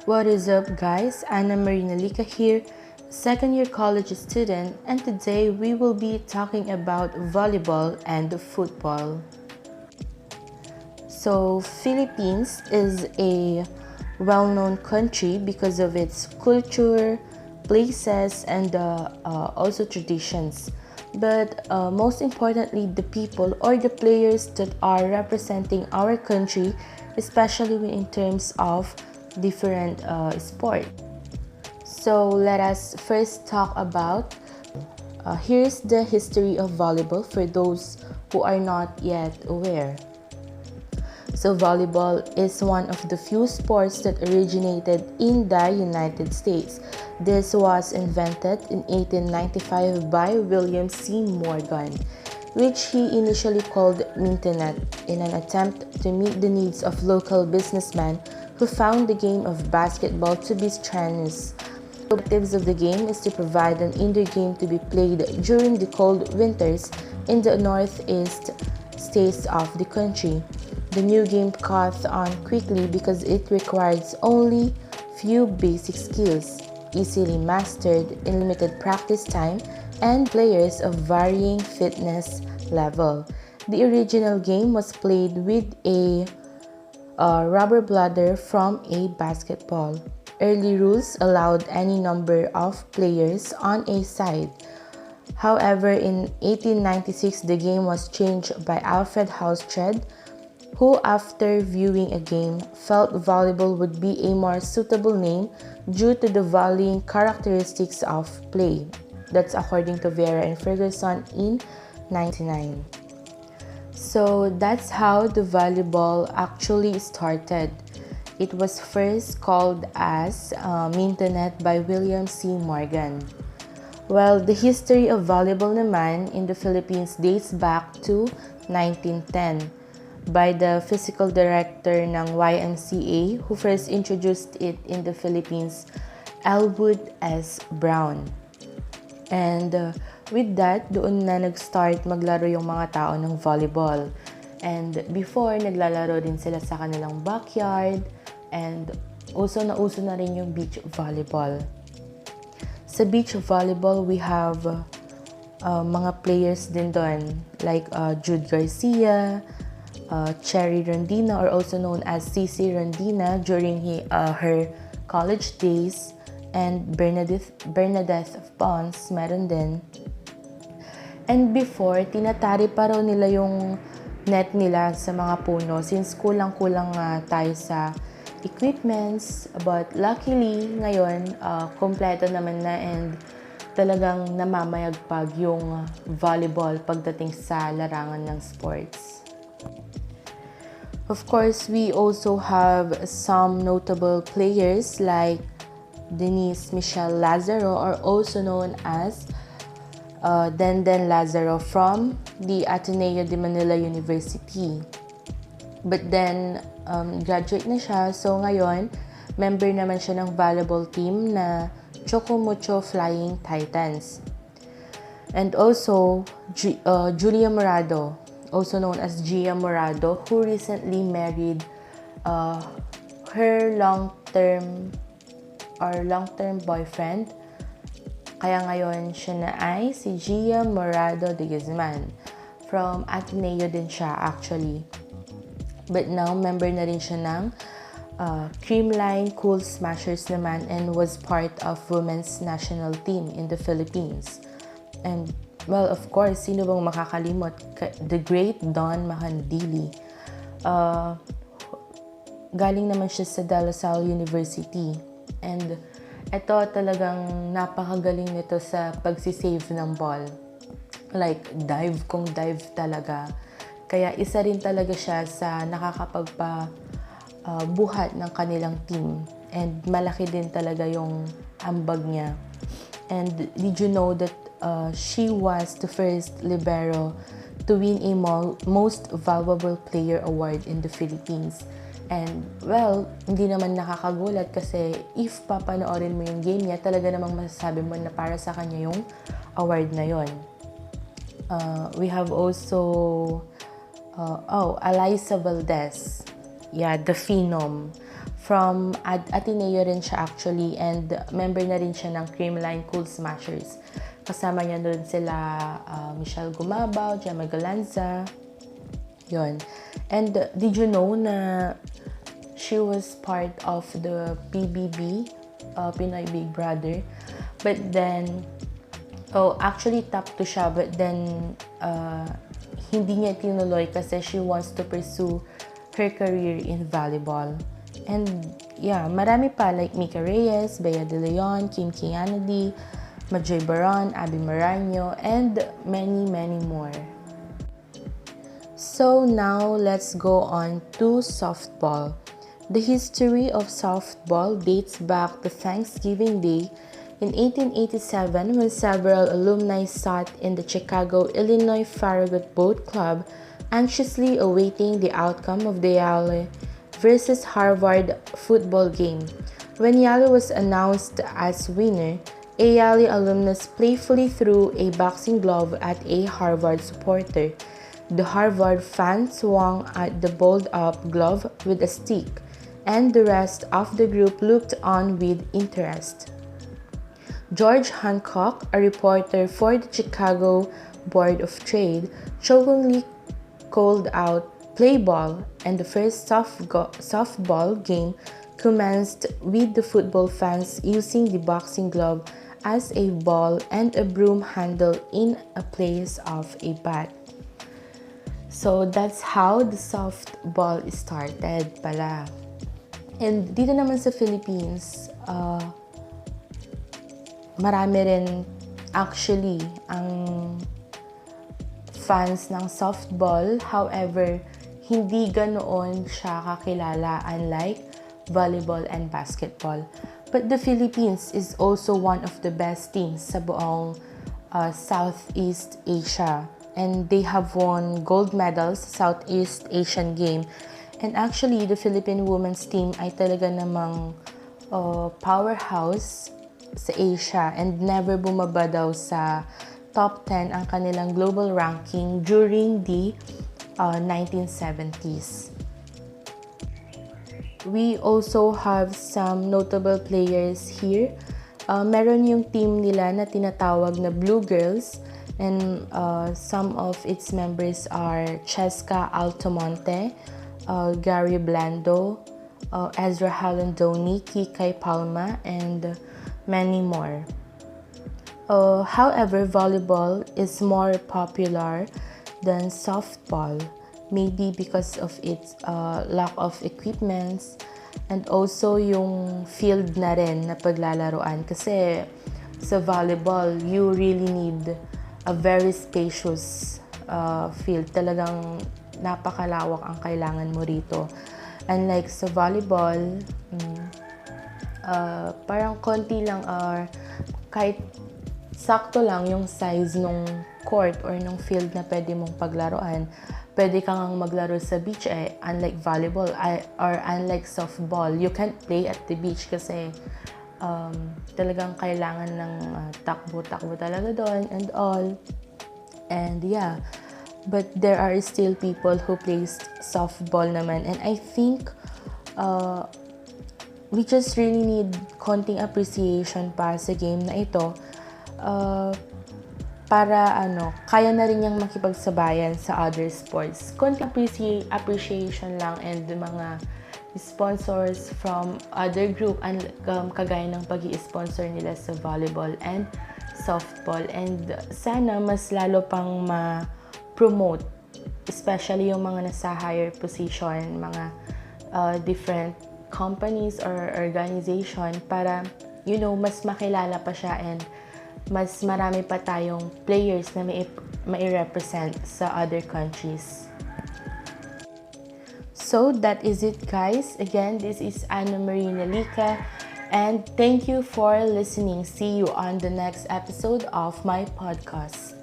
What is up, guys? Ana Marina Lica here, second year college student, and today we will be talking about volleyball and football. So, Philippines is a well-known country because of its culture, places, and also traditions. But most importantly, the people or the players that are representing our country, especially in terms of different sport. So let us first talk about here's the history of volleyball for those who are not yet aware. So volleyball is one of the few sports that originated in the United States. This was invented in 1895 by William C. Morgan, which he initially called Mintonet in an attempt to meet the needs of local businessmen who found the game of basketball to be strenuous. The objectives of the game is to provide an indoor game to be played during the cold winters in the northeast states of the country. The new game caught on quickly because it requires only few basic skills, easily mastered in limited practice time, and players of varying fitness level. The original game was played with a rubber bladder from a basketball. Early rules allowed any number of players on a side. However, in 1896, the game was changed by Alfred Housestead, who, after viewing a game, felt volleyball would be a more suitable name due to the volleying characteristics of play. That's according to Vera and Ferguson in 1999. So that's how the volleyball actually started. It was first called as Mintonet by William C. Morgan. Well, the history of volleyball naman in the Philippines dates back to 1910 by the physical director ng YMCA who first introduced it in the Philippines, Elwood S. Brown. And with that, doon na nag-start maglaro yung mga tao ng volleyball. And before, naglalaro din sila sa kanilang backyard. And uso na rin yung beach volleyball. Sa beach volleyball, we have mga players din doon like Jude Garcia, Cherry Rondina, or also known as Cici Rondina during her college days, and Bernadette Pons, meron din. And before, tinatari pa raw nila yung net nila sa mga puno since kulang-kulang tayo sa equipments. But luckily, ngayon, kompleto naman na and talagang namamayagpag yung volleyball pagdating sa larangan ng sports. Of course, we also have some notable players like Denise Michelle Lazaro, or also known as Denden Lazaro from the Ateneo de Manila University. But then, graduate na siya. So ngayon, member naman siya ng volleyball team na Chocomucho Flying Titans. And also, Julia Morado, also known as Gia Morado, who recently married her long-term boyfriend. Kaya ngayon siya na ay si Gia Morado de Guzman. From Ateneo din siya actually. But now, member na rin siya ng Creamline Cool Smashers naman and was part of women's national team in the Philippines. And well, of course, sino bang makakalimot? The great Don Mahandili. Galing naman siya sa De La Salle University. And ito talagang napakagaling nito sa pagsisave ng ball. Like, dive talaga. Kaya isa rin talaga siya sa nakakapagpabuhat ng kanilang team. And malaki din talaga yung ambag niya. And did you know that she was the first libero to win a Most Valuable Player Award in the Philippines? And well, hindi naman nakakagulat kasi if papanoorin mo yung game niya, talaga namang masasabi mo na para sa kanya yung award na yon. We have also Alyssa Valdez. Yeah, the phenom from Ateneo rin siya actually, and member na rin siya ng Creamline Cool Smashers. Kasama niya doon sila Michelle Gumabaw, Gemma Galanza, yon. And did you know na she was part of the PBB, Pinoy Big Brother, but then actually top 2 siya, but then hindi niya tinuloy kasi she wants to pursue her career in volleyball. And yeah, marami pa like Mika Reyes, Bea De Leon, Kim Kennedy, Majoy Baron, Abby Maraño, and many more. So now let's go on to softball. The history of softball dates back to Thanksgiving Day in 1887 when several alumni sat in the Chicago, Illinois Farragut Boat Club anxiously awaiting the outcome of the Yale versus Harvard football game. When Yale was announced as winner, a Yale alumnus playfully threw a boxing glove at a Harvard supporter. The Harvard fan swung at the balled-up glove with a stick, and the rest of the group looked on with interest. George Hancock, a reporter for the Chicago Board of Trade, chokingly called out "play ball," and the first softball game commenced with the football fans using the boxing glove as a ball and a broom handle in a place of a bat. So that's how the softball started pala. And dito naman sa Philippines, marami rin actually ang fans ng softball. However, hindi ganoon siya kakilala unlike volleyball and basketball. But the Philippines is also one of the best teams sa buong Southeast Asia. And they have won gold medals sa Southeast Asian Game. And actually, the Philippine women's team ay talaga namang powerhouse sa Asia and never bumaba daw sa top 10 ang kanilang global ranking during the 1970s. We also have some notable players here. Meron yung team nila na tinatawag na Blue Girls, and some of its members are Cheska Altomonte, Gary Blando, Ezra Halandoni, Kikay Palma, and many more. However, volleyball is more popular than softball, maybe because of its lack of equipments and also yung field na rin na paglalaroan. Kasi sa volleyball, you really need a very spacious field. Talagang napakalawak ang kailangan mo rito. Unlike sa volleyball, parang konti lang or kahit sakto lang yung size ng court or ng field na pwede mong paglaruan. Pwede kang maglaro sa beach unlike volleyball or unlike softball. You can't play at the beach kasi talagang kailangan ng takbo-takbo talaga doon and all. And yeah, but there are still people who plays softball naman. And I think we just really need konting appreciation pa sa game na ito. Para kaya na rin niyang makipagsabayan sa other sports. Konting appreciation lang and mga sponsors from other group kagaya ng pag-i-sponsor nila sa volleyball and softball. And sana mas lalo pang ma-promote, especially yung mga nasa higher position, mga different companies or organization para, mas makilala pa siya and mas marami pa tayong players na mai-represent sa other countries. So that is it, guys. Again, this is Anna Marie Nalica, and thank you for listening. See you on the next episode of my podcast.